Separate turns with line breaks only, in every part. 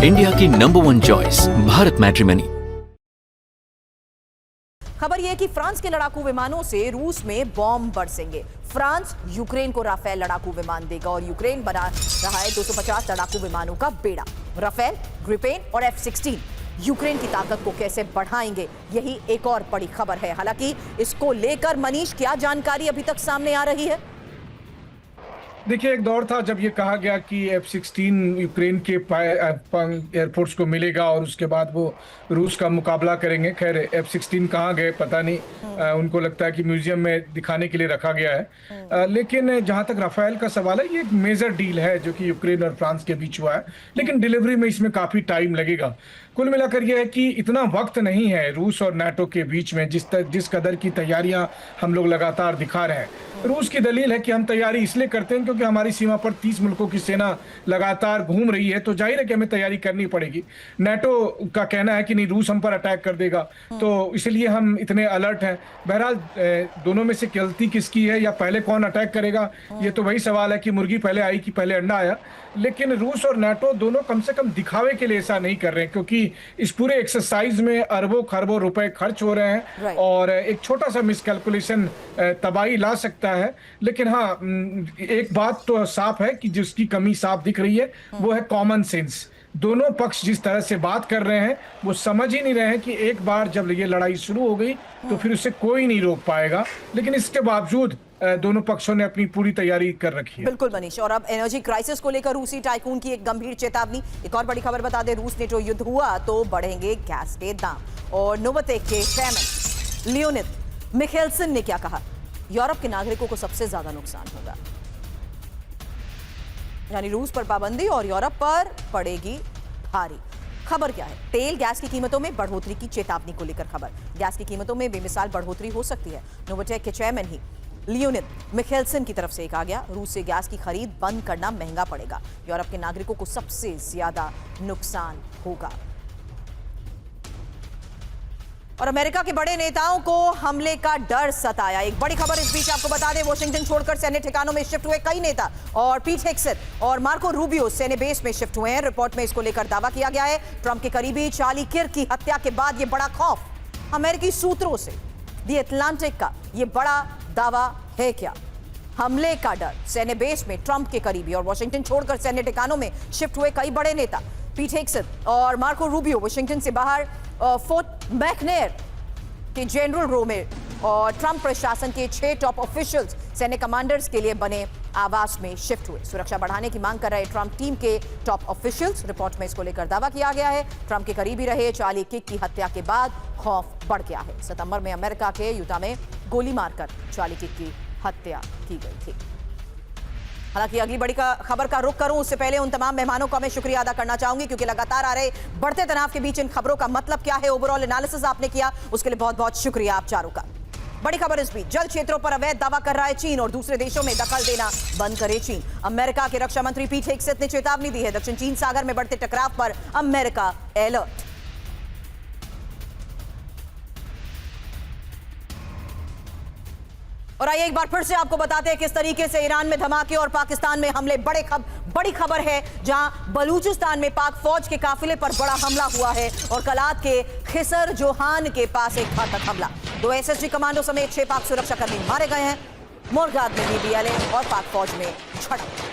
India की number 1 choice Bharat matrimony.
खबर यह कि फ्रांस के लड़ाकू विमानों से रूस में बॉम्ब बरसेंगे। फ्रांस यूक्रेन को राफेल लड़ाकू विमान देगा और यूक्रेन बना रहा है 250 लड़ाकू विमानों का बेड़ा। राफेल, ग्रिपेन और F-16 यूक्रेन की ताकत को कैसे बढ़ाएंगे, यही एक और बड़ी खबर है। हालांकि इसको लेकर मनीष क्या जानकारी अभी तक सामने आ रही है?
देखिए, एक दौर था जब ये कहा गया कि F-16 यूक्रेन के एयरफोर्स को मिलेगा और उसके बाद वो रूस का मुकाबला करेंगे। खैर, F-16 कहाँ गए पता नहीं। उनको लगता है कि म्यूजियम में दिखाने के लिए रखा गया है। लेकिन जहाँ तक राफेल का सवाल है, ये एक मेजर डील है जो कि यूक्रेन और फ्रांस के बीच हुआ है, लेकिन डिलीवरी में इसमें काफी टाइम लगेगा। कुल मिलाकर यह है कि इतना वक्त नहीं है रूस और नाटो के बीच में जिस कदर की तैयारियां हम लोग लगातार दिखा रहे हैं। रूस की दलील है कि हम तैयारी इसलिए करते हैं क्योंकि हमारी सीमा पर 30 मुल्कों की सेना लगातार घूम रही है, तो जाहिर है कि हमें तैयारी करनी पड़ेगी। नाटो का कहना है कि नहीं, रूस हम पर अटैक कर देगा, तो इसलिए हम इतने अलर्ट हैं। बहरहाल, दोनों में से गलती किसकी है या पहले कौन अटैक करेगा, ये तो वही सवाल है कि मुर्गी पहले आई कि पहले अंडा आया। लेकिन रूस और नाटो दोनों कम से कम दिखावे के लिए ऐसा नहीं कर रहे हैं, क्योंकि इस पूरे एक्सरसाइज में अरबों खरबों रुपए खर्च हो रहे हैं और एक छोटा सा मिसकैलकुलेशन तबाही ला सकता है। लेकिन हाँ, एक बात तो साफ है कि जिसकी कमी साफ दिख रही है वो है कॉमन सेंस। दोनों पक्ष जिस तरह से बात कर रहे हैं वो समझ ही नहीं रहे हैं कि एक बार जब ये लड़ाई शुरू हो गई तो फिर उसे कोई नहीं रोक पाएगा। लेकिन इसके बावजूद दोनों पक्षों ने अपनी पूरी तैयारी कर रखी है।
बिल्कुल मनीष, और अब एनर्जी क्राइसिस को लेकर रूसी टाइकून की एक गंभीर चेतावनी। एक और बड़ी खबर बता दें, रूस नेटो युद्ध हुआ तो बढ़ेंगे गैस के दाम। और नोवाटेक के चेयरमैन लियोनिद मिखेल्सन ने क्या कहा? यूरोप के नागरिकों को सबसे ज्यादा नुकसान होगा, यानी रूस पर पाबंदी और यूरोप पर पड़ेगी भारी। खबर क्या है? तेल गैस की कीमतों में बढ़ोतरी की चेतावनी को लेकर खबर। गैस की कीमतों में बेमिसाल बढ़ोतरी हो सकती है। नोवाटेक के चेयरमैन ही लियोनिद मिखेल्सन की तरफ से कहा गया, रूस से गैस की खरीद बंद करना महंगा पड़ेगा, यूरोप के नागरिकों को सबसे ज्यादा नुकसान होगा। और अमेरिका के बड़े नेताओं को हमले का डर सताया। एक बड़ी खबर इस बीच आपको बता दें, वॉशिंगटन छोड़कर सैन्य ठिकानों में शिफ्ट हुए कई नेता और पीट हेग्सेथ और मार्को रूबियो सैन्य बेस में शिफ्ट हुए हैं। रिपोर्ट में इसको लेकर दावा किया गया है, ट्रंप के करीबी चार्ली किर्क की हत्या के बाद यह बड़ा खौफ अमेरिकी सूत्रों से दी अटलांटिक का ये बड़ा दावा है क्या? हमले का डर। सैन्य बेस में ट्रंप के करीबी और वॉशिंगटन छोड़कर सैन्य ठिकानों में शिफ्ट हुए कई बड़े नेता पीट हेग्सेथ और मार्को रूबियो वॉशिंगटन से बाहर फोर्ट मैकनेर के जनरल रो में और ट्रंप प्रशासन के 6 टॉप ऑफिशियल्स सैन्य कमांडर्स के लिए बने आवास में शिफ्ट हुए। सुरक्षा बढ़ाने की मांग कर रहे ट्रंप टीम के टॉप ऑफिशियल्स। रिपोर्ट में इसको लेकर दावा किया गया है, ट्रंप के करीबी रहे चार्ली किर्क की हत्या के बाद खौफ बढ़ गया है। सितंबर में अमेरिका के यूटा में गोली मारकर चार्ली किर्क की हत्या की गई थी। हालांकि अगली बड़ी खबर का रुख करूं उससे पहले उन तमाम मेहमानों का मैं शुक्रिया अदा करना चाहूंगी, क्योंकि लगातार आ रहे बढ़ते तनाव के बीच इन खबरों का मतलब क्या है, ओवरऑल एनालिसिस आपने किया, उसके लिए बहुत बहुत शुक्रिया आप चारों का। बड़ी खबर इस बीच, जल क्षेत्रों पर अवैध दावा कर रहा है चीन और दूसरे देशों में दखल देना बंद करे चीन। अमेरिका के रक्षा मंत्री पीट हेग्सेथ ने चेतावनी दी है, दक्षिण चीन सागर में बढ़ते टकराव पर अमेरिका अलर्ट। और आइए एक बार फिर से आपको बताते हैं किस तरीके से ईरान में धमाके और पाकिस्तान में हमले। बड़ी खबर है, जहां बलूचिस्तान में पाक फौज के काफिले पर बड़ा हमला हुआ है और कलात के खिसर जोहान के पास एक घातक हमला। 2 SSG कमांडो समेत 6 पाक सुरक्षाकर्मी मारे गए हैं। मोरगाद में BBLA और पाक फौज में झड़प।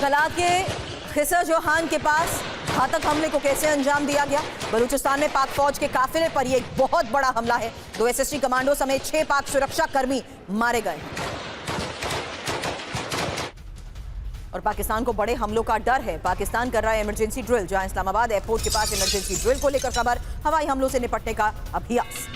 कलात के खिसर जोहान के पास घातक हमले को कैसे अंजाम दिया गया? बलूचिस्तान में पाक फौज के काफिले पर यह एक बहुत बड़ा हमला है। 2 SSG कमांडो समेत 6 पाक सुरक्षा कर्मी मारे गए और पाकिस्तान को बड़े हमलों का डर है। पाकिस्तान कर रहा है इमरजेंसी ड्रिल, जहां इस्लामाबाद एयरपोर्ट के पास इमरजेंसी ड्रिल को लेकर खबर, हवाई हमलों से निपटने का अभ्यास।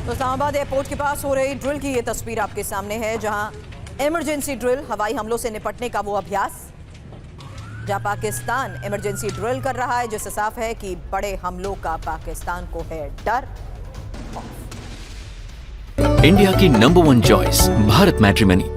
तो इस्लामाबाद एयरपोर्ट के पास हो रही ड्रिल की ये तस्वीर आपके सामने है, जहां इमरजेंसी ड्रिल, हवाई हमलों से निपटने का वो अभ्यास, जहां पाकिस्तान इमरजेंसी ड्रिल कर रहा है, जिससे साफ है कि बड़े हमलों का पाकिस्तान को है डर।
इंडिया की नंबर 1 चॉइस भारत मैट्रिमनी।